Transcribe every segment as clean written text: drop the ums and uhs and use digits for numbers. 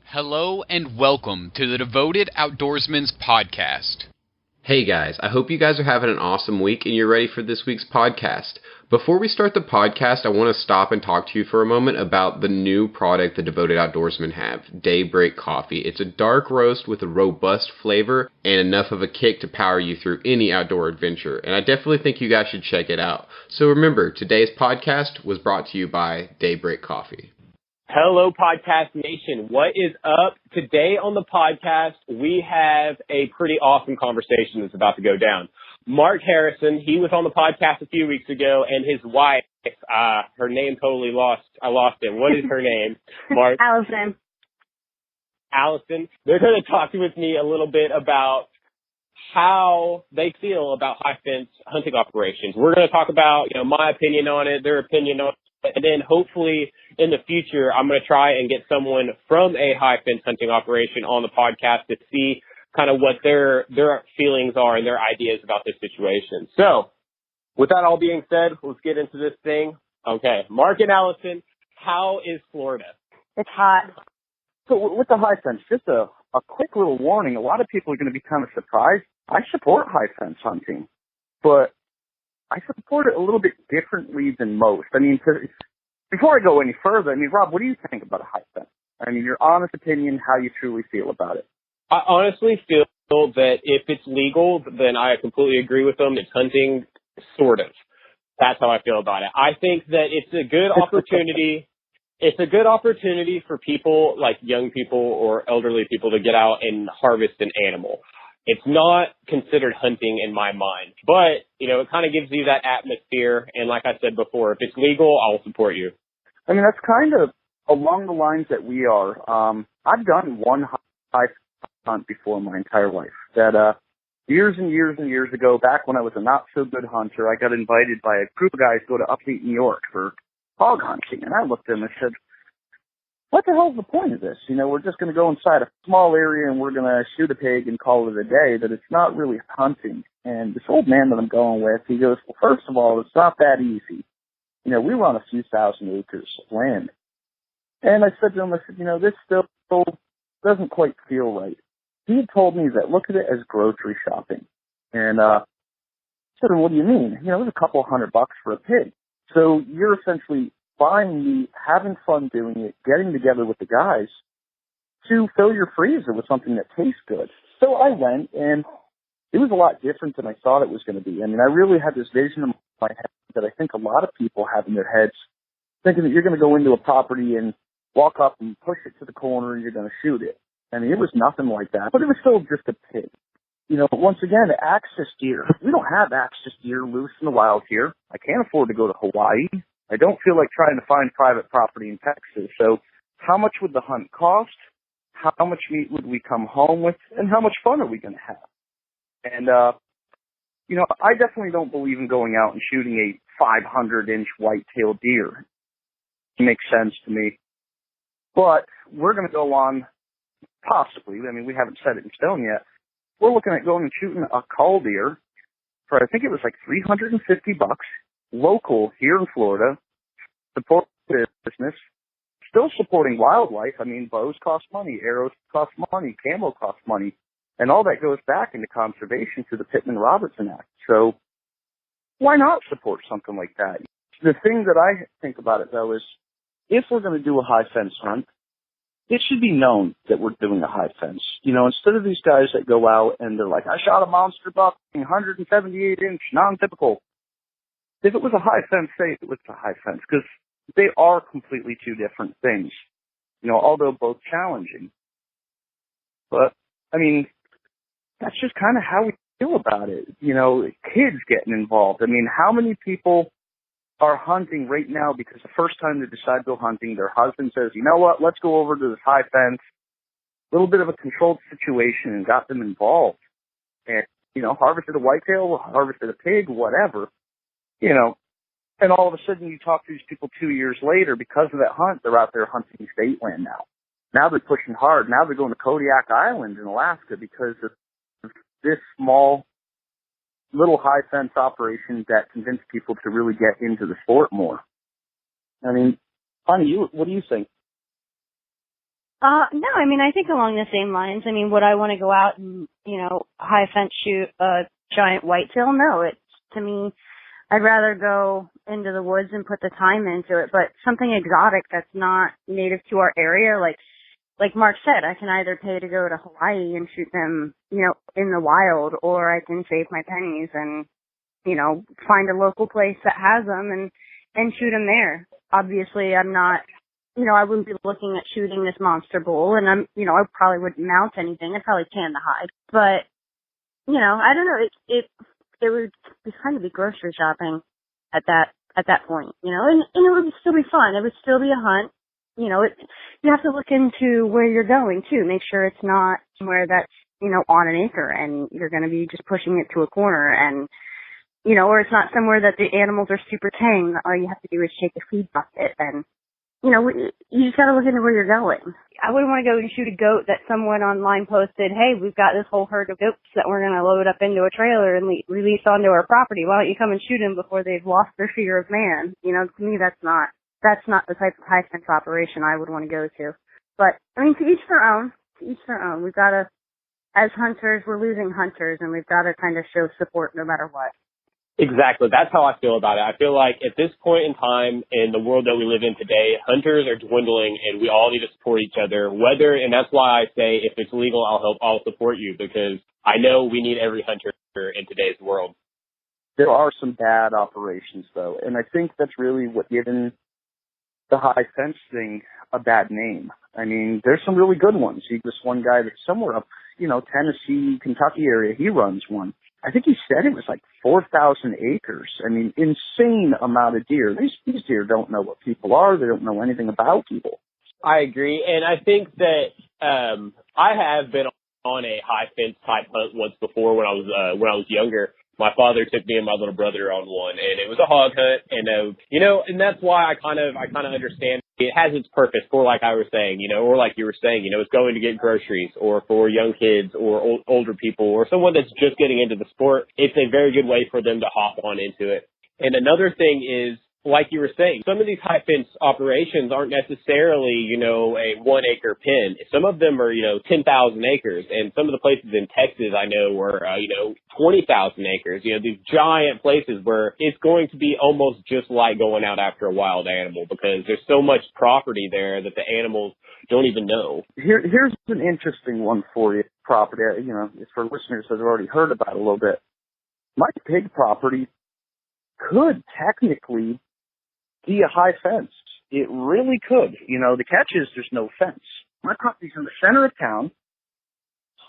Hello and welcome to the Devoted Outdoorsman Podcast. Hey guys, I hope you guys are having an awesome week and you're ready for this week's podcast. Before we start the podcast, I want to stop and talk to you for a moment about the new product the Devoted Outdoorsmen have, Daybreak Coffee. It's a dark roast with a robust flavor and enough of a kick to power you through any outdoor adventure, and I definitely think you guys should check it out. So remember, today's podcast was brought to you by Daybreak Coffee. Hello, Podcast Nation. What is up? Today on the podcast, we have a pretty awesome conversation that's about to go down. Mark Harrison, he was on the podcast a few weeks ago, and his wife, her name I lost it. What is her name, Mark? Allison. Allison. They're going to talk with me a little bit about how they feel about high fence hunting operations. We're going to talk about, my opinion on it, their opinion on it. And then hopefully in the future, I'm going to try and get someone from a high fence hunting operation on the podcast to see kind of what their feelings are and their ideas about this situation. So with that all being said, let's get into this thing. Okay. Mark and Allison, how is Florida? It's hot. So with the high fence, just a quick little warning. A lot of people are going to be kind of surprised. I support high fence hunting, but I support it a little bit differently than most. I mean, before I go any further, Rob, what do you think about a high fence? Your honest opinion, how you truly feel about it. I honestly feel that if it's legal, then I completely agree with them. It's hunting, sort of. That's how I feel about it. I think that it's a good opportunity. It's a good opportunity for people like young people or elderly people to get out and harvest an animal. It's not considered hunting in my mind, but, it kind of gives you that atmosphere. And like I said before, if it's legal, I'll support you. That's kind of along the lines that we are. I've done one high hunt before my entire life. That years and years and years ago, back when I was a not-so-good hunter, I got invited by a group of guys to go to upstate New York for hog hunting. And I looked at them and said, what the hell's the point of this? We're just going to go inside a small area and we're going to shoot a pig and call it a day, that it's not really hunting. And this old man that I'm going with, he goes, well, first of all, it's not that easy. We run a few thousand acres of land. And I said to him, this still doesn't quite feel right. He had told me that look at it as grocery shopping. And I said, what do you mean? It was a couple $100 for a pig. So you're essentially buying meat, having fun doing it, getting together with the guys to fill your freezer with something that tastes good. So I went, and it was a lot different than I thought it was going to be. I really had this vision in my head that I think a lot of people have in their heads, thinking that you're going to go into a property and walk up and push it to the corner and you're going to shoot it. It was nothing like that, but it was still just a pig. Once again, access deer. We don't have access deer loose in the wild here. I can't afford to go to Hawaii. I don't feel like trying to find private property in Texas. So how much would the hunt cost? How much meat would we come home with? And how much fun are we going to have? And, I definitely don't believe in going out and shooting a 500-inch white-tailed deer. It makes sense to me. But we're going to go on, possibly, we haven't set it in stone yet. We're looking at going and shooting a cull deer for, I think it was like $350, local here in Florida, support business, still supporting wildlife. Bows cost money, arrows cost money, camo cost money, and all that goes back into conservation through the Pittman-Robertson Act. So why not support something like that? The thing that I think about it, though, is if we're going to do a high fence hunt, it should be known that we're doing a high fence. Instead of these guys that go out and they're like, I shot a monster buck, 178-inch, non-typical. If it was a high fence, say it was a high fence, because they are completely two different things, although both challenging. But, that's just kind of how we feel about it. Kids getting involved. How many people are hunting right now because the first time they decide to go hunting, their husband says, you know what, let's go over to this high fence, a little bit of a controlled situation, and got them involved. And, harvested a whitetail, harvested a pig, whatever. And all of a sudden you talk to these people 2 years later, because of that hunt, they're out there hunting state land now. Now they're pushing hard. Now they're going to Kodiak Island in Alaska because of this small little high fence operations that convince people to really get into the sport more. I mean, Connie, what do you think? No, I mean, I think along the same lines. I mean, would I want to go out and, high fence shoot a giant whitetail? No, to me, I'd rather go into the woods and put the time into it. But something exotic that's not native to our area, like Mark said, I can either pay to go to Hawaii and shoot them, in the wild, or I can save my pennies and, find a local place that has them and shoot them there. Obviously, I'm not, I wouldn't be looking at shooting this monster bull, and I probably wouldn't mount anything. I'd probably tan the hide. But, I don't know, it would kind of be grocery shopping at that point, and it would still be fun. It would still be a hunt. You have to look into where you're going too. Make sure it's not somewhere that's, on an acre and you're going to be just pushing it to a corner and, or it's not somewhere that the animals are super tame. All you have to do is shake a feed bucket and, you just got to look into where you're going. I wouldn't want to go and shoot a goat that someone online posted, hey, we've got this whole herd of goats that we're going to load up into a trailer and release onto our property. Why don't you come and shoot them before they've lost their fear of man? To me, that's not the type of high fence operation I would want to go to. But, I mean, to each their own. We've got to, as hunters, we're losing hunters, and we've got to kind of show support no matter what. Exactly. That's how I feel about it. I feel like at this point in time in the world that we live in today, hunters are dwindling and we all need to support each other. And that's why I say if it's legal, I'll support you, because I know we need every hunter in today's world. There are some bad operations though, and I think that's really what given the high fence thing a bad name. I mean, there's some really good ones. This one guy that's somewhere up, Tennessee, Kentucky area, he runs one. I think he said it was like 4,000 acres. I mean, insane amount of deer. These deer don't know what people are. They don't know anything about people. I agree. And I think that I have been on a high fence type hunt once before when I was younger. My father took me and my little brother on one, and it was a hog hunt. And and that's why I kind of understand it has its purpose for, like I was saying, or like you were saying, it's going to get groceries, or for young kids or older people or someone that's just getting into the sport. It's a very good way for them to hop on into it. And another thing is, like you were saying, some of these high fence operations aren't necessarily, a 1 acre pen. Some of them are, 10,000 acres. And some of the places in Texas I know are, 20,000 acres. These giant places where it's going to be almost just like going out after a wild animal, because there's so much property there that the animals don't even know. Here's an interesting one for you, property, it's for listeners that have already heard about it a little bit. My pig property could technically be a high fence. It really could. The catch is there's no fence. My property's in the center of town,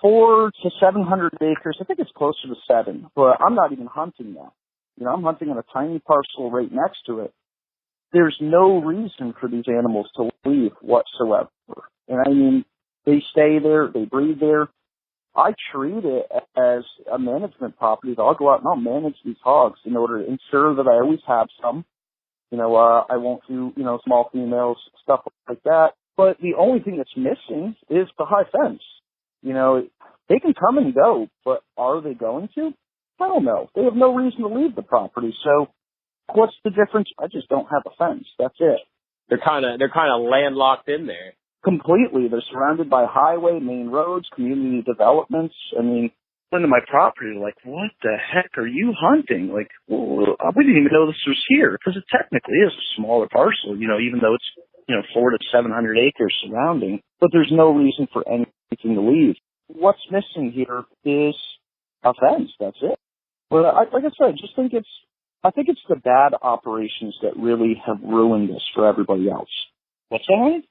400 to 700 acres. I think it's closer to 7, but I'm not even hunting now. I'm hunting on a tiny parcel right next to it. There's no reason for these animals to leave whatsoever. And I mean, they stay there, they breed there. I treat it as a management property. I'll go out and I'll manage these hogs in order to ensure that I always have some. I won't do, small females, stuff like that. But the only thing that's missing is the high fence. They can come and go, but are they going to? I don't know. They have no reason to leave the property. So what's the difference? I just don't have a fence. That's it. They're kind of landlocked in there. Completely. They're surrounded by highway, main roads, community developments. I mean, into my property, like, what the heck are you hunting? Like, well, we didn't even know this was here, because it technically is a smaller parcel, even though it's, 400 to 700 acres surrounding, but there's no reason for anything to leave. What's missing here is a fence. That's it. But like I said, I think it's the bad operations that really have ruined this for everybody else. What's that?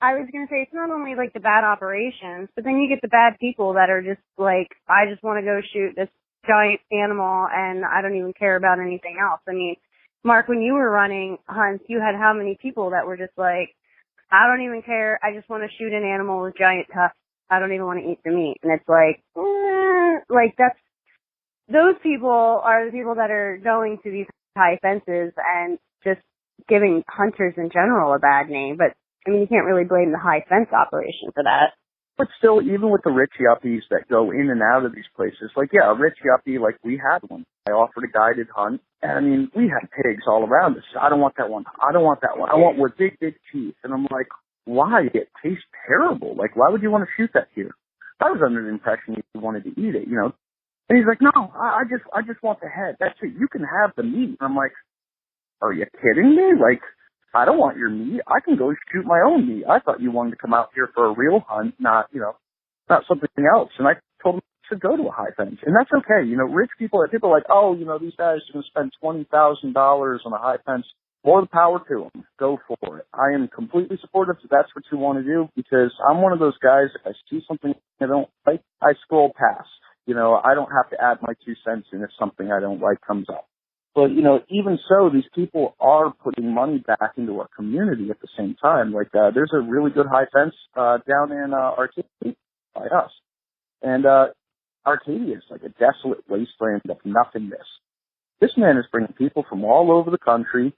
I was going to say, it's not only like the bad operations, but then you get the bad people that are just like, I just want to go shoot this giant animal and I don't even care about anything else. I mean, Mark, when you were running hunts, you had how many people that were just like, I don't even care. I just want to shoot an animal with giant tusks. I don't even want to eat the meat. And it's like, those people are the people that are going to these high fences and just giving hunters in general a bad name. But I mean, you can't really blame the high fence operation for that. But still, even with the rich yuppies that go in and out of these places, like, yeah, a rich yuppie, like, we had one. I offered a guided hunt, and I mean, we had pigs all around us. I don't want that one. I don't want that one. I want one with big, big teeth. And I'm like, why? It tastes terrible. Like, why would you want to shoot that deer? I was under the impression you wanted to eat it, you know. And he's like, no, I just want the head. That's it. You can have the meat. And I'm like, are you kidding me? Like, I don't want your meat. I can go shoot my own meat. I thought you wanted to come out here for a real hunt, not something else. And I told him to go to a high fence. And that's okay. You know, rich people are like, oh, you know, these guys are going to spend $20,000 on a high fence. More the power to them. Go for it. I am completely supportive if that's what you want to do, because I'm one of those guys, if I see something I don't like, I scroll past. You know, I don't have to add my 2 cents in if something I don't like comes up. But, you know, even so, these people are putting money back into our community at the same time. Like, there's a really good high fence down in Arcadia by us. And Arcadia is like a desolate wasteland of nothingness. This man is bringing people from all over the country,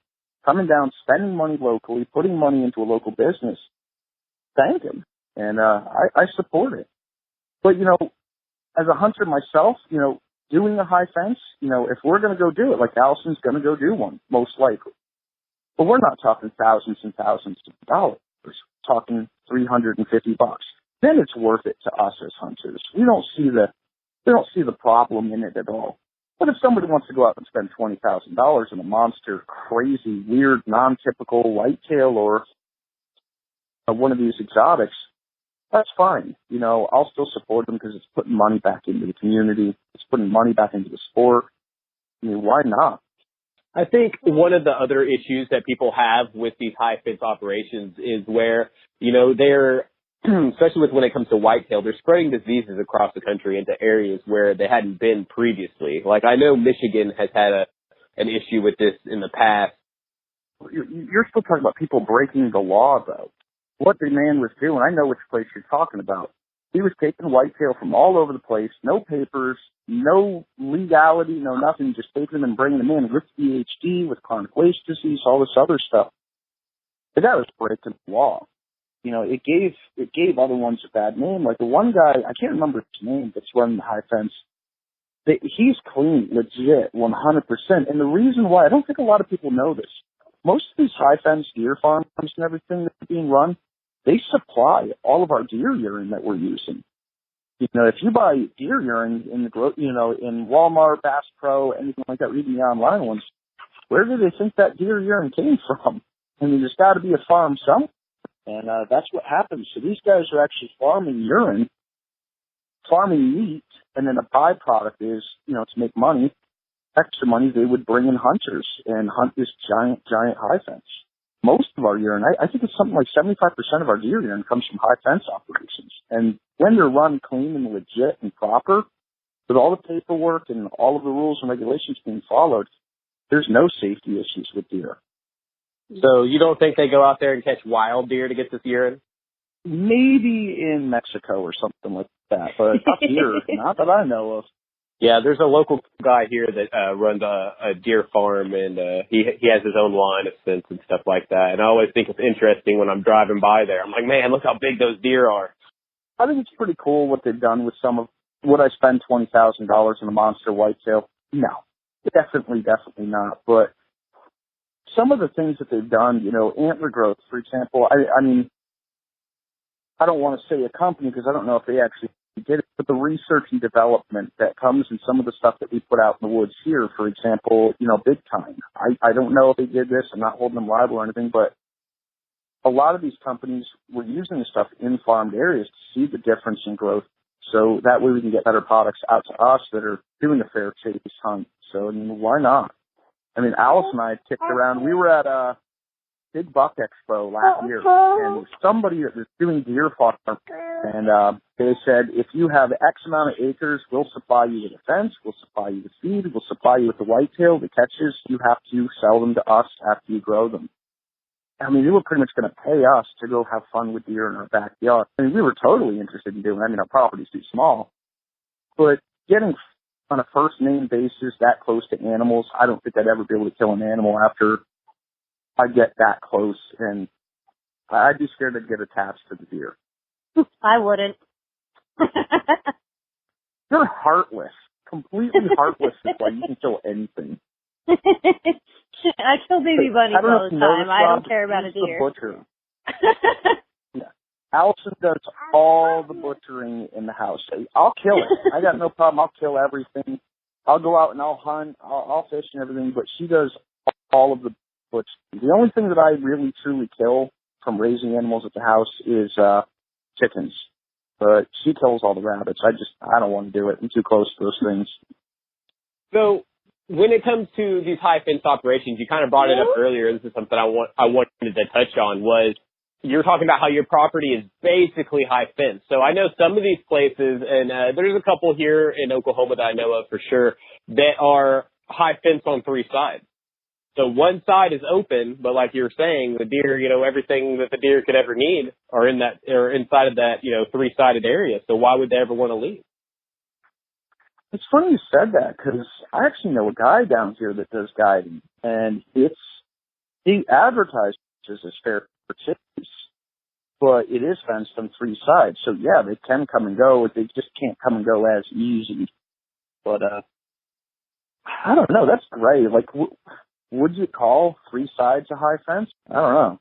coming down, spending money locally, putting money into a local business. Thank him. And I support it. But, you know, as a hunter myself, you know, doing a high fence, you know, if we're going to go do it, like Allison's going to go do one, most likely. But we're not talking thousands and thousands of dollars. We're talking $350. Then it's worth it to us as hunters. We don't see the problem in it at all. But if somebody wants to go out and spend $20,000 on a monster, crazy, weird, non-typical whitetail or one of these exotics, that's fine. You know, I'll still support them because it's putting money back into the community. It's putting money back into the sport. I mean, why not? I think one of the other issues that people have with these high fence operations is where, you know, they're, especially when it comes to whitetail, they're spreading diseases across the country into areas where they hadn't been previously. Like, I know Michigan has had an issue with this in the past. You're still talking about people breaking the law, though. What the man was doing, I know which place you're talking about. He was taking whitetail from all over the place, no papers, no legality, no nothing, just taking them and bringing them in with VHD, with chronic waste disease, all this other stuff. But that was breaking the law. You know, it gave other ones a bad name. Like the one guy, I can't remember his name, that's running the high fence. He's clean, legit, 100%. And the reason why, I don't think a lot of people know this. Most of these high fence deer farms and everything that are being run, they supply all of our deer urine that we're using. You know, if you buy deer urine in in Walmart, Bass Pro, anything like that, or even the online ones, where do they think that deer urine came from? I mean, there's got to be a farm somewhere, and that's what happens. So these guys are actually farming urine, farming meat, and then a byproduct is, you know, to make money, extra money, they would bring in hunters and hunt this giant high fence. Most of our urine, I think it's something like 75% of our deer urine comes from high fence operations. And when they're run clean and legit and proper, with all the paperwork and all of the rules and regulations being followed, there's no safety issues with deer. So you don't think they go out there and catch wild deer to get this urine? Maybe in Mexico or something like that, but not here, not that I know of. Yeah, there's a local guy here that runs a deer farm, and he has his own line of scents and stuff like that. And I always think it's interesting when I'm driving by there. I'm like, man, look how big those deer are. I think it's pretty cool what they've done with some of. Would I spend $20,000 on a monster whitetail? No, definitely not. But some of the things that they've done, you know, antler growth, for example. I mean, I don't want to say a company because I don't know if they actually did it, but the research and development that comes in some of the stuff that we put out in the woods here, for example, you know, big time. I don't know if they did this. I'm not holding them liable or anything, but a lot of these companies were using this stuff in farmed areas to see the difference in growth. So that way we can get better products out to us that are doing a fair chase hunt. So, I mean, why not? I mean, Allison and I kicked around. We were at a Big Buck Expo last year, and somebody that was doing deer farm, and they said, if you have X amount of acres, we'll supply you with a fence, we'll supply you with feed, we'll supply you with the whitetail, the catches. You have to sell them to us after you grow them. I mean, they were pretty much going to pay us to go have fun with deer in our backyard. I mean, we were totally interested in doing it. I mean, our property's too small. But getting on a first-name basis that close to animals, I don't think I'd ever be able to kill an animal after I get that close. And I'd be scared I'd get attached to the deer. I wouldn't. They're heartless. Completely heartless is why you can kill anything. I kill baby bunnies all the time. I don't care about a deer. The butcher. Yeah. Allison does all the butchering in the house. I'll kill it. I got no problem. I'll kill everything. I'll go out and I'll hunt. I'll fish and everything, but she does all of the butchering. The only thing that I really truly kill from raising animals at the house is chickens. But she kills all the rabbits. I don't want to do it. I'm too close to those things. So when it comes to these high fence operations, you kind of brought it up earlier. This is something I wanted to touch on was you're talking about how your property is basically high fence. So I know some of these places, and there's a couple here in Oklahoma that I know of for sure, that are high fence on three sides. So one side is open, but like you were saying, the deer, everything that the deer could ever need are inside of that, three-sided area. So why would they ever want to leave? It's funny you said that because I actually know a guy down here that does guiding, and he advertises as fair for chicks, but it is fenced on three sides. So yeah, they can come and go. They just can't come and go as easy. But I don't know. That's great. Like, would you call three sides a high fence? I don't know.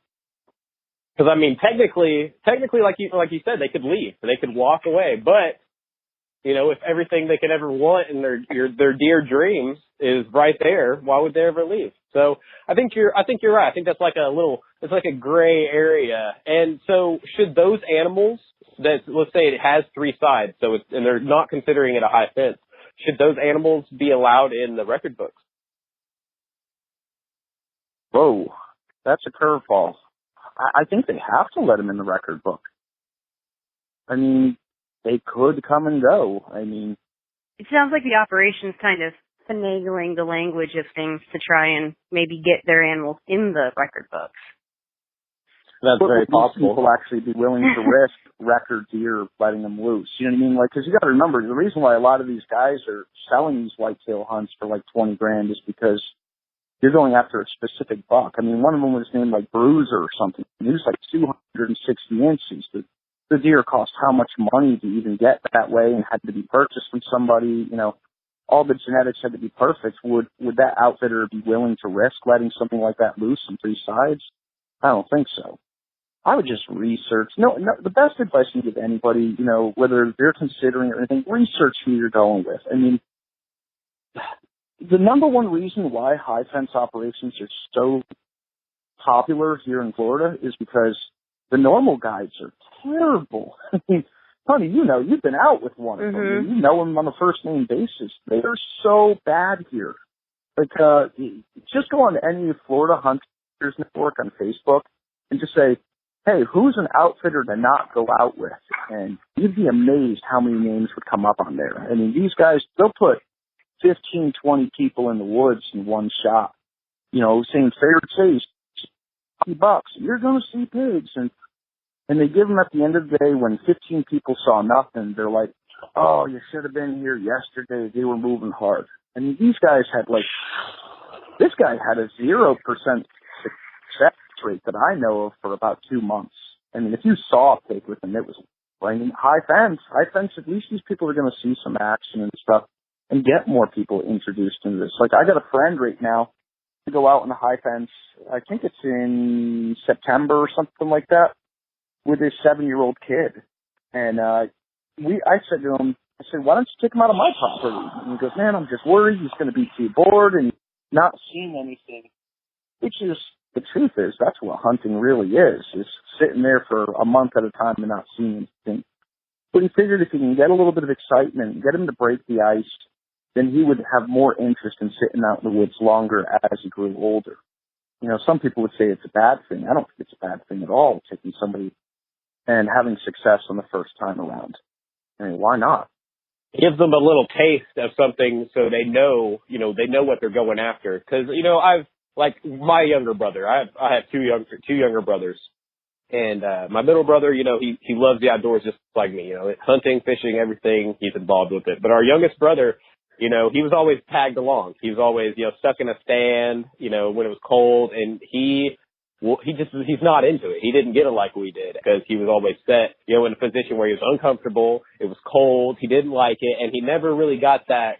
Because I mean, technically, like you said, they could leave, they could walk away. But if everything they could ever want in their deer dreams is right there, why would they ever leave? So I think you're right. I think that's like it's like a gray area. And so should those animals that, let's say it has three sides, and they're not considering it a high fence, should those animals be allowed in the record books? Whoa, that's a curveball. I think they have to let them in the record book. I mean, they could come and go. I mean, it sounds like the operation's kind of finagling the language of things to try and maybe get their animals in the record books. That's very possible. People actually be willing to risk record deer letting them loose. You know what I mean? Like, because you got to remember, the reason why a lot of these guys are selling these whitetail hunts for like $20,000 is because you're going after a specific buck. I mean, one of them was named like Bruiser or something. He was like 260 inches. The deer cost how much money to even get that way and had to be purchased from somebody. All the genetics had to be perfect. Would that outfitter be willing to risk letting something like that loose on three sides? I don't think so. I would just research. No, the best advice you give anybody, whether they're considering or anything, research who you're going with. I mean, the number one reason why high fence operations are so popular here in Florida is because the normal guides are terrible. I mean, honey, you've been out with one of them. You know them on a first name basis. They are so bad here. Like, just go on any Florida Hunters Network on Facebook and just say, hey, who's an outfitter to not go out with? And you'd be amazed how many names would come up on there. I mean, these guys, they'll put 15, 20 people in the woods in one shot, saying fair chase, $50, you're going to see pigs. And they give them at the end of the day when 15 people saw nothing, they're like, oh, you should have been here yesterday. They were moving hard. I mean, these guys had this guy had a 0% success rate that I know of for about 2 months. I mean, if you saw a pig with him, it was high fence, at least these people are going to see some action and stuff and get more people introduced into this. Like, I got a friend right now to go out on the high fence. I think it's in September or something like that with his 7-year-old kid. And I said to him, why don't you take him out of my property? And he goes, man, I'm just worried he's going to be too bored and not seeing anything. Which is, the truth is, that's what hunting really is sitting there for a month at a time and not seeing anything. But he figured if he can get a little bit of excitement, get him to break the ice, then he would have more interest in sitting out in the woods longer as he grew older. Some people would say it's a bad thing. I don't think it's a bad thing at all, taking somebody and having success on the first time around. I mean, why not? It gives them a little taste of something so they know what they're going after. Because, I've, like my younger brother, I have two younger brothers. And my middle brother, he loves the outdoors just like me. Hunting, fishing, everything, he's involved with it. But our youngest brother, he was always tagged along. He was always, stuck in a stand, when it was cold. And he well, he's not into it. He didn't get it like we did because he was always set, you know, in a position where he was uncomfortable. It was cold. He didn't like it. And he never really got that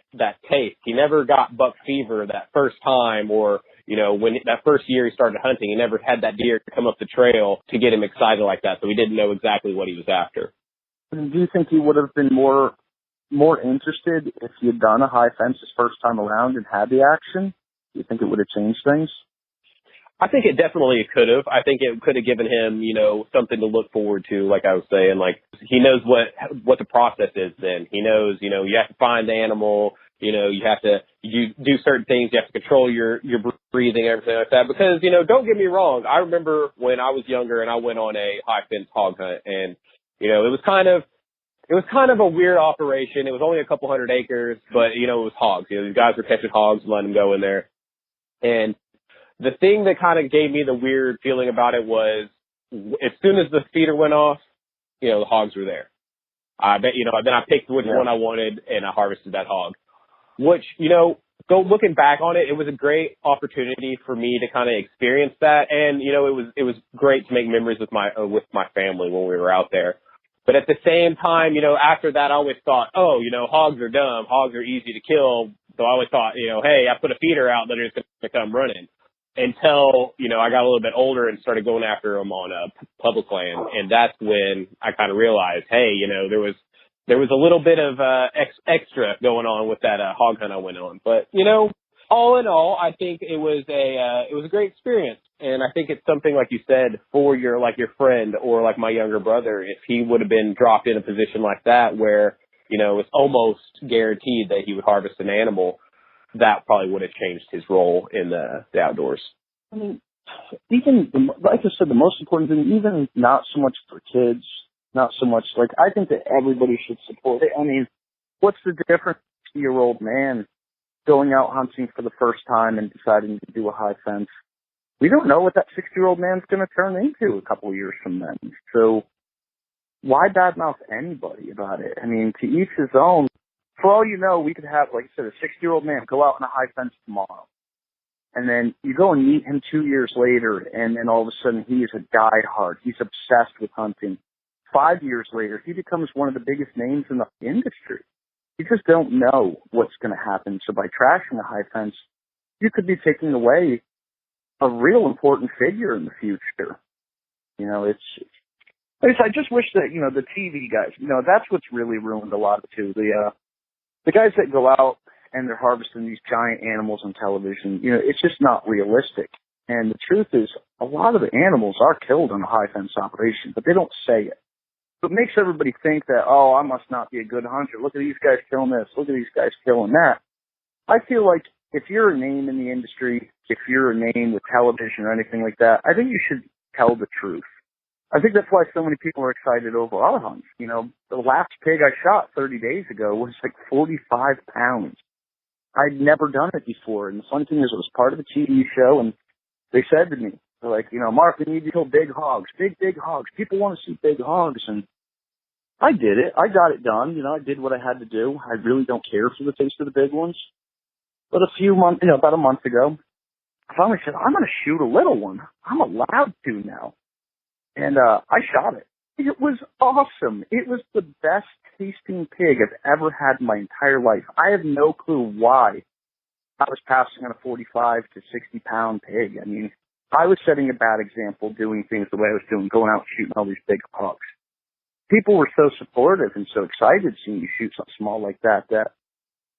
taste. He never got buck fever that first time, or, you know, when that first year he started hunting, he never had that deer come up the trail to get him excited like that. So he didn't know exactly what he was after. Do you think he would have been more interested if he had done a high fence his first time around and had the action? Do you think it would have changed things? I think it definitely could have. I think it could have given him, you know, something to look forward to. Like I was saying, like he knows what the process is then. He knows, you know, you have to find the animal, you know, you do certain things, you have to control your breathing, everything like that. Because, you know, don't get me wrong. I remember when I was younger and I went on a high fence hog hunt, and, you know, it was kind of a weird operation. It was only a couple hundred acres, but, you know, it was hogs. You know, these guys were catching hogs and letting them go in there. And the thing that kind of gave me the weird feeling about it was as soon as the feeder went off, you know, the hogs were there. I bet, you know, then I picked which one I wanted and I harvested that hog, which, you know, looking back on it, it was a great opportunity for me to kind of experience that. And, you know, it was great to make memories with my family when we were out there. But at the same time, you know, after that, I always thought, oh, you know, hogs are dumb. Hogs are easy to kill. So I always thought, you know, hey, I put a feeder out, they're just going to come running. Until, you know, I got a little bit older and started going after them on public land. And that's when I kind of realized, hey, you know, there was a little bit of extra going on with that hog hunt I went on. But, you know, all in all, I think it was a great experience. And I think it's something, like you said, for your friend or like my younger brother, if he would have been dropped in a position like that where, you know, it's almost guaranteed that he would harvest an animal, that probably would have changed his role in the outdoors. I mean, even, like I said, the most important thing, even not so much for kids, not so much, like, I think that everybody should support it. I mean, what's the difference to a 60-year-old man going out hunting for the first time and deciding to do a high fence? We don't know what that 60-year-old man's going to turn into a couple of years from then. So why badmouth anybody about it? I mean, to each his own. For all you know, we could have, like I said, a 60-year-old man go out on a high fence tomorrow. And then you go and meet him 2 years later, and then all of a sudden he is a diehard. He's obsessed with hunting. 5 years later, he becomes one of the biggest names in the industry. You just don't know what's going to happen. So by trashing a high fence, you could be taking away a real important figure in the future. You know, I just wish that, you know, the TV guys, you know, that's what's really ruined a lot of it too. The guys that go out and they're harvesting these giant animals on television, you know, it's just not realistic. And the truth is, a lot of the animals are killed in a high fence operation, but they don't say it. So it makes everybody think that, oh, I must not be a good hunter. Look at these guys killing this. Look at these guys killing that. I feel like if you're a name in the industry, if you're a name with television or anything like that, I think you should tell the truth. I think that's why so many people are excited over our hunts. You know, the last pig I shot 30 days ago was like 45 pounds. I'd never done it before. And the fun thing is it was part of a TV show, and they said to me, they're like, you know, Mark, we need to kill big hogs, big hogs. People want to see big hogs. And I did it. I got it done. You know, I did what I had to do. I really don't care for the taste of the big ones. But about a month ago, I finally said, I'm going to shoot a little one. I'm allowed to now. And I shot it. It was awesome. It was the best tasting pig I've ever had in my entire life. I have no clue why I was passing on a 45 to 60 pound pig. I mean, I was setting a bad example doing things the way I was doing, going out and shooting all these big hogs. People were so supportive and so excited seeing you shoot something small like that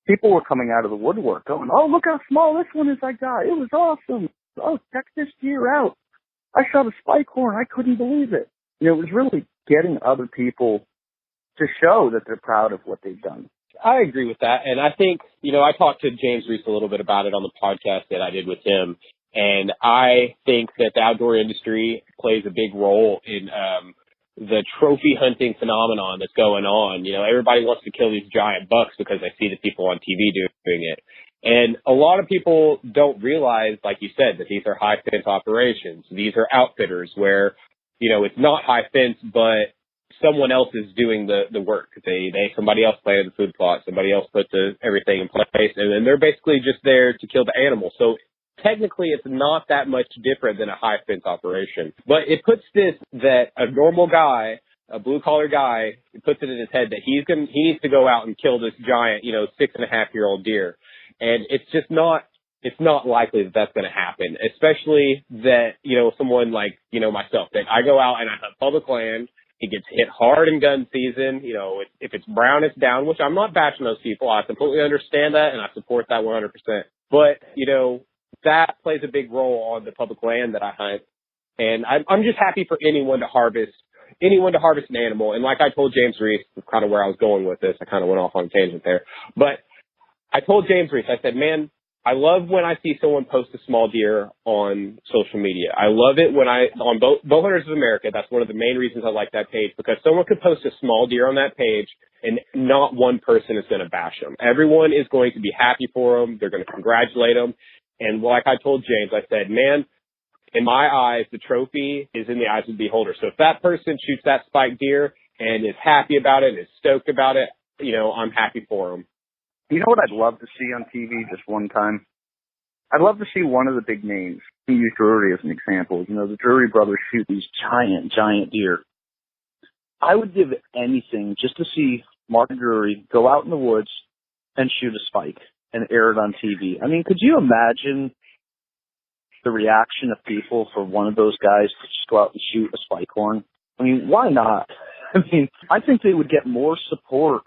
people were coming out of the woodwork going, oh, look how small this one is I got. It was awesome. Oh, check this deer out. I shot a spike horn. I couldn't believe it. You know, it was really getting other people to show that they're proud of what they've done. I agree with that. And I think, you know, I talked to James Reese a little bit about it on the podcast that I did with him. And I think that the outdoor industry plays a big role in the trophy hunting phenomenon that's going on. You know, everybody wants to kill these giant bucks because they see the people on TV doing it. And a lot of people don't realize, like you said, that these are high fence operations. These are outfitters where, you know, it's not high fence, but someone else is doing the work. Somebody else planted the food plot, somebody else put everything in place, and then they're basically just there to kill the animal. So technically it's not that much different than a high fence operation. But it puts this, that a normal guy, a blue-collar guy, it puts it in his head that he needs to go out and kill this giant, 6.5-year-old deer. And it's not likely that that's going to happen, especially that, someone like, myself, that I go out and I hunt public land. It gets hit hard in gun season. If it's brown, it's down, which I'm not bashing those people. I completely understand that, and I support that 100%. But, that plays a big role on the public land that I hunt. And I'm just happy for anyone to harvest an animal. And like I told James Reese, kind of where I was going with this, I kind of went off on a tangent there. But I told James Reese, I said, man, I love when I see someone post a small deer on social media. I love it when on Bow Hunters of America, that's one of the main reasons I like that page, because someone could post a small deer on that page and not one person is going to bash them. Everyone is going to be happy for them. They're going to congratulate them. And like I told James, I said, man, in my eyes, the trophy is in the eyes of the beholder. So if that person shoots that spiked deer and is happy about it and is stoked about it, I'm happy for them. You know what I'd love to see on TV just one time? I'd love to see one of the big names. Use Drury as an example. The Drury brothers shoot these giant deer. I would give anything just to see Mark Drury go out in the woods and shoot a spike and air it on TV. I mean, could you imagine the reaction of people for one of those guys to just go out and shoot a spike horn? I mean, why not? I think they would get more support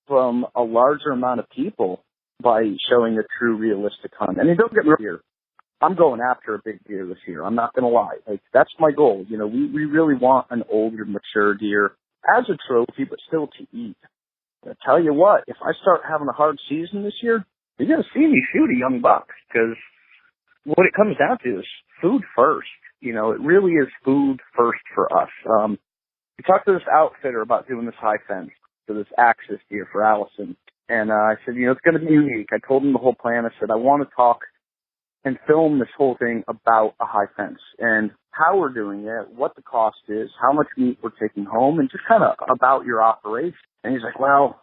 from a larger amount of people by showing a true realistic hunt. I mean, don't get me wrong here. I'm going after a big deer this year. I'm not going to lie. That's my goal. We really want an older, mature deer as a trophy, but still to eat. I tell you what, if I start having a hard season this year, you're going to see me shoot a young buck, because what it comes down to is food first. It really is food first for us. We talked to this outfitter about doing this high fence for this axis deer for Allison. And I said, it's going to be unique. I told him the whole plan. I said, I want to talk and film this whole thing about a high fence and how we're doing it, what the cost is, how much meat we're taking home, and just kind of about your operation. And he's like, well,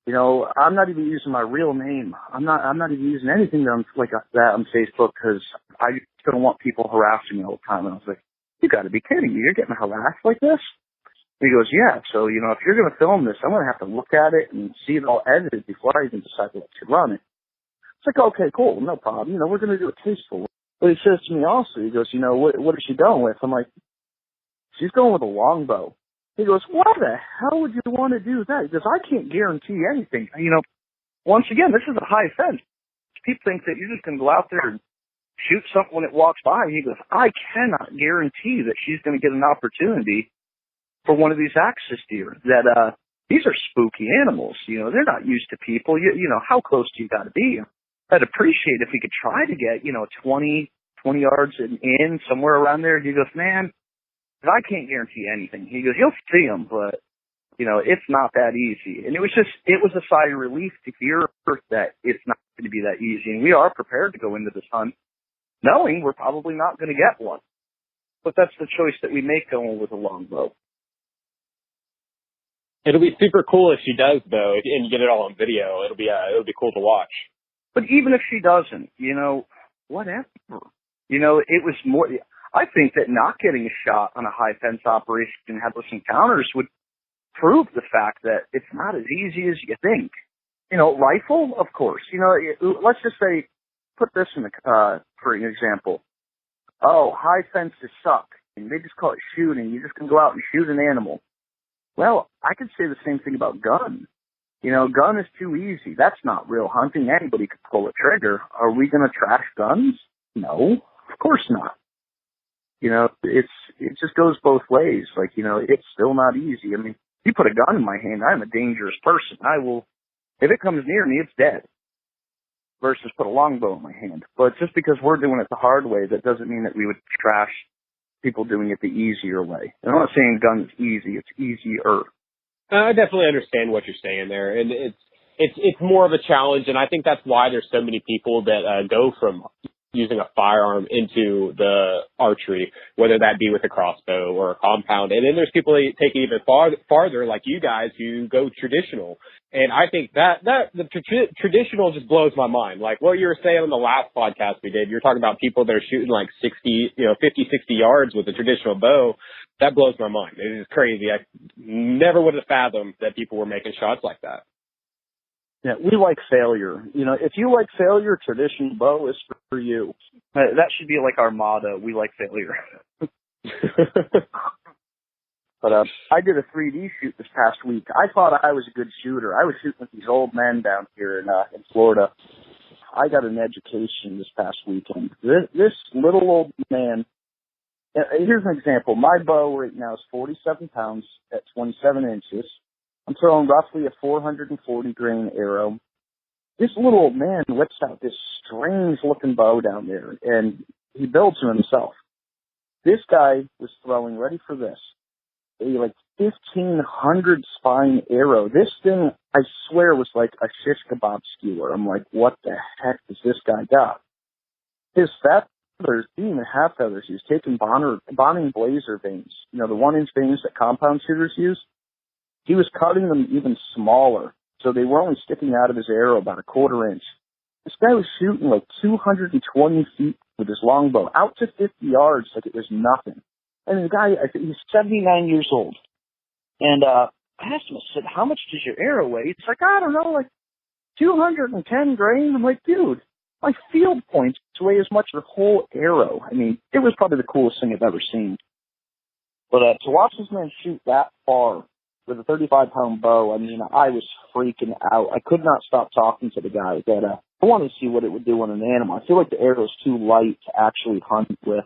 I'm not even using my real name. I'm not even using anything like that on Facebook, because I just don't want people harassing me all the time. And I was like, you got to be kidding me. You're getting harassed like this? And he goes, yeah. So, if you're going to film this, I'm going to have to look at it and see it all edited before I even decide to let you run it. It's like, okay, cool, no problem. We're going to do it tasteful. But he says to me also, he goes, what is she going with? I'm like, she's going with a longbow. He goes, why the hell would you want to do that? He goes, I can't guarantee anything. Once again, this is a high fence. People think that you're just going to go out there and shoot something when it walks by. He goes, I cannot guarantee that she's going to get an opportunity for one of these axis deer. That these are spooky animals. They're not used to people. How close do you got to be? I'd appreciate if we could try to get 20 yards in somewhere around there. He goes, man, I can't guarantee anything. He goes, you'll see them, but it's not that easy. And it was a sigh of relief to hear that it's not going to be that easy. And we are prepared to go into this hunt knowing we're probably not going to get one. But that's the choice that we make going with a longbow. It'll be super cool if she does, though, and you get it all on video. It'll be cool to watch. But even if she doesn't, whatever. It was more. I think that not getting a shot on a high fence operation and headless encounters would prove the fact that it's not as easy as you think. Rifle, of course. Let's just say, put this for an example. Oh, high fences suck. And they just call it shooting. You just can go out and shoot an animal. Well, I could say the same thing about gun. Gun is too easy. That's not real hunting. Anybody could pull a trigger. Are we going to trash guns? No, of course not. It just goes both ways. It's still not easy. I mean, you put a gun in my hand, I'm a dangerous person. If it comes near me, it's dead. Versus put a longbow in my hand. But just because we're doing it the hard way, that doesn't mean that we would trash people doing it the easier way. And I'm not saying guns easy, it's easier. I definitely understand what you're saying there, and it's more of a challenge, and I think that's why there's so many people that go from using a firearm into the archery, whether that be with a crossbow or a compound. And then there's people that take it even farther, like you guys, who go traditional. And I think that the traditional just blows my mind. Like what you were saying on the last podcast we did, you're talking about people that are shooting like 50, 60 yards with a traditional bow. That blows my mind. It is crazy. I never would have fathomed that people were making shots like that. Yeah, we like failure. If you like failure, traditional bow is for you. That should be like our motto. We like failure. But I did a 3D shoot this past week. I thought I was a good shooter. I was shooting with these old men down here in Florida. I got an education this past weekend. This little old man. Here's an example. My bow right now is 47 pounds at 27 inches. I'm throwing roughly a 440 grain arrow. This little old man whips out this strange looking bow down there, and he builds it himself. This guy was throwing, ready for this, a 1,500 spine arrow. This thing, I swear, was like a shish kebab skewer. I'm like, what the heck does this guy got? His feathers, he didn't even have feathers. He was taking Bonning Blazer veins, the 1-inch veins that compound shooters use. He was cutting them even smaller, so they were only sticking out of his arrow about a 1/4 inch. This guy was shooting 220 feet with his longbow, out to 50 yards like it was nothing. And the guy, I think he's 79 years old. And I asked him, I said, how much does your arrow weigh? It's like, I don't know, 210 grain. I'm like, dude, my field points weigh as much as your whole arrow. I mean, it was probably the coolest thing I've ever seen. But to watch this man shoot that far with a 35-pound bow, I mean, I was freaking out. I could not stop talking to the guy. That I wanted to see what it would do on an animal. I feel like the arrow is too light to actually hunt with.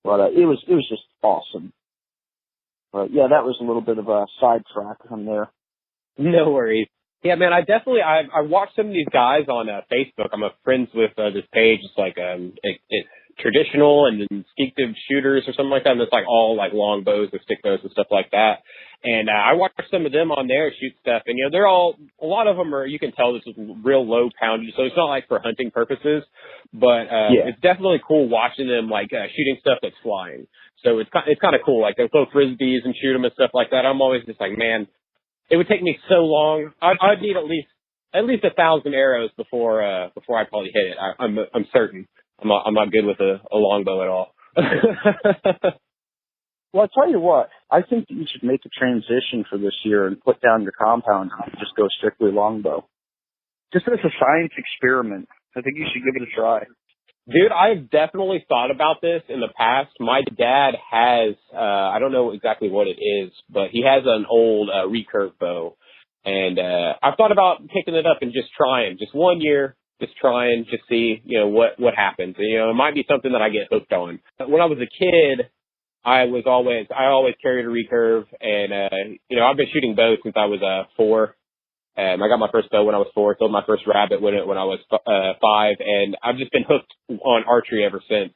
But it was just awesome. But yeah, that was a little bit of a sidetrack on there. No worries. Yeah, man, I watched some of these guys on Facebook. I'm friends with this page. It's like it's traditional and instinctive shooters or something like that. And it's all long bows and stick bows and stuff like that. And I watched some of them on there shoot stuff. And, they're a lot of them are, you can tell this is real low poundage. So it's not for hunting purposes, but It's definitely cool watching them shooting stuff that's flying. So it's kind of cool. They'll throw frisbees and shoot them and stuff like that. I'm always just man, it would take me so long. I'd need at least 1,000 arrows before I probably hit it. I'm certain. I'm not good with a longbow at all. Well, I'll tell you what. I think that you should make a transition for this year and put down your compound and just go strictly longbow. Just as a science experiment. I think you should give it a try. Dude, I've definitely thought about this in the past. My dad has, I don't know exactly what it is, but he has an old recurve bow. And I've thought about picking it up and just trying, just 1 year. Just try and just see, what happens. It might be something that I get hooked on. When I was a kid, I always carried a recurve, and I've been shooting bows since I was 4. I got my first bow when I was 4, killed my first rabbit when I was 5, and I've just been hooked on archery ever since.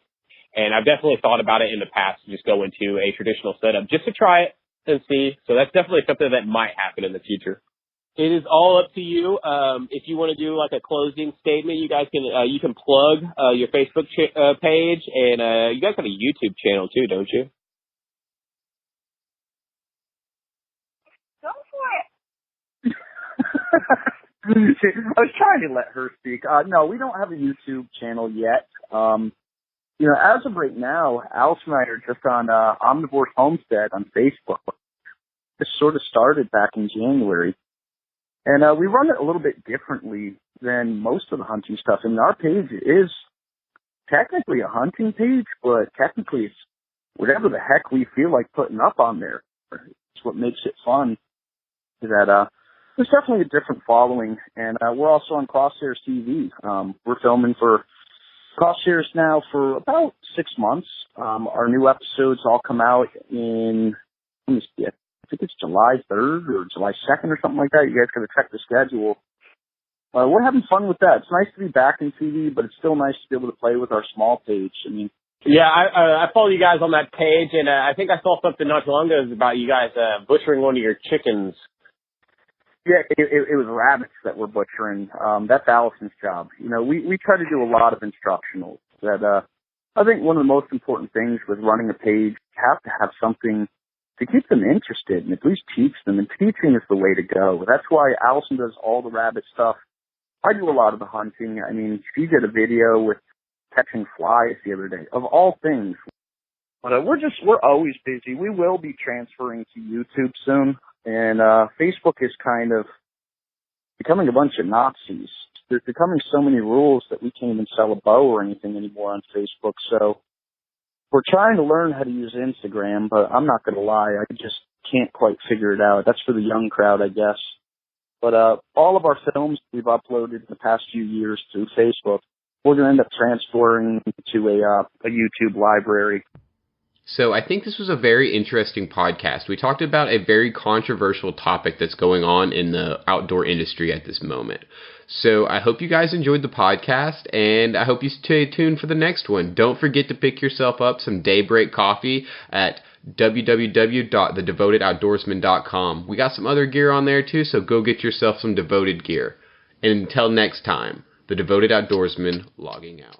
And I've definitely thought about it in the past to just go into a traditional setup just to try it and see. So that's definitely something that might happen in the future. It is all up to you. If you want to do a closing statement, you guys can you can plug your Facebook page, and you guys have a YouTube channel too, don't you? Go for it. I was trying to let her speak. No, we don't have a YouTube channel yet. As of right now, Allison and I are just on Omnivore's Homestead on Facebook. This sort of started back in January. And we run it a little bit differently than most of the hunting stuff. I mean, our page is technically a hunting page, but technically it's whatever the heck we feel like putting up on there. It's what makes it fun. That there's definitely a different following, and we're also on Crosshairs TV. We're filming for Crosshairs now for about 6 months. Our new episodes all come out in, let me see, I think it's July 3rd or July 2nd or something like that. You guys got to check the schedule. We're having fun with that. It's nice to be back in TV, but it's still nice to be able to play with our small page. I mean, yeah, I follow you guys on that page, and I think I saw something not too long ago about you guys butchering one of your chickens. Yeah, it was rabbits that we're butchering. That's Allison's job. You know, we try to do a lot of instructionals. That I think one of the most important things with running a page, you have to have something to keep them interested and at least teach them. And teaching is the way to go. That's why Allison does all the rabbit stuff. I do a lot of the hunting. I mean, she did a video with catching flies the other day, of all things. But we're always busy. We will be transferring to YouTube soon. And Facebook is kind of becoming a bunch of Nazis. There's becoming so many rules that we can't even sell a bow or anything anymore on Facebook. So we're trying to learn how to use Instagram, but I'm not going to lie, I just can't quite figure it out. That's for the young crowd, I guess. But all of our films we've uploaded in the past few years through Facebook, we're going to end up transferring to a YouTube library. So I think this was a very interesting podcast. We talked about a very controversial topic that's going on in the outdoor industry at this moment. So I hope you guys enjoyed the podcast, and I hope you stay tuned for the next one. Don't forget to pick yourself up some Daybreak coffee at www.thedevotedoutdoorsman.com. We got some other gear on there too, so go get yourself some Devoted gear. And until next time, the Devoted Outdoorsman logging out.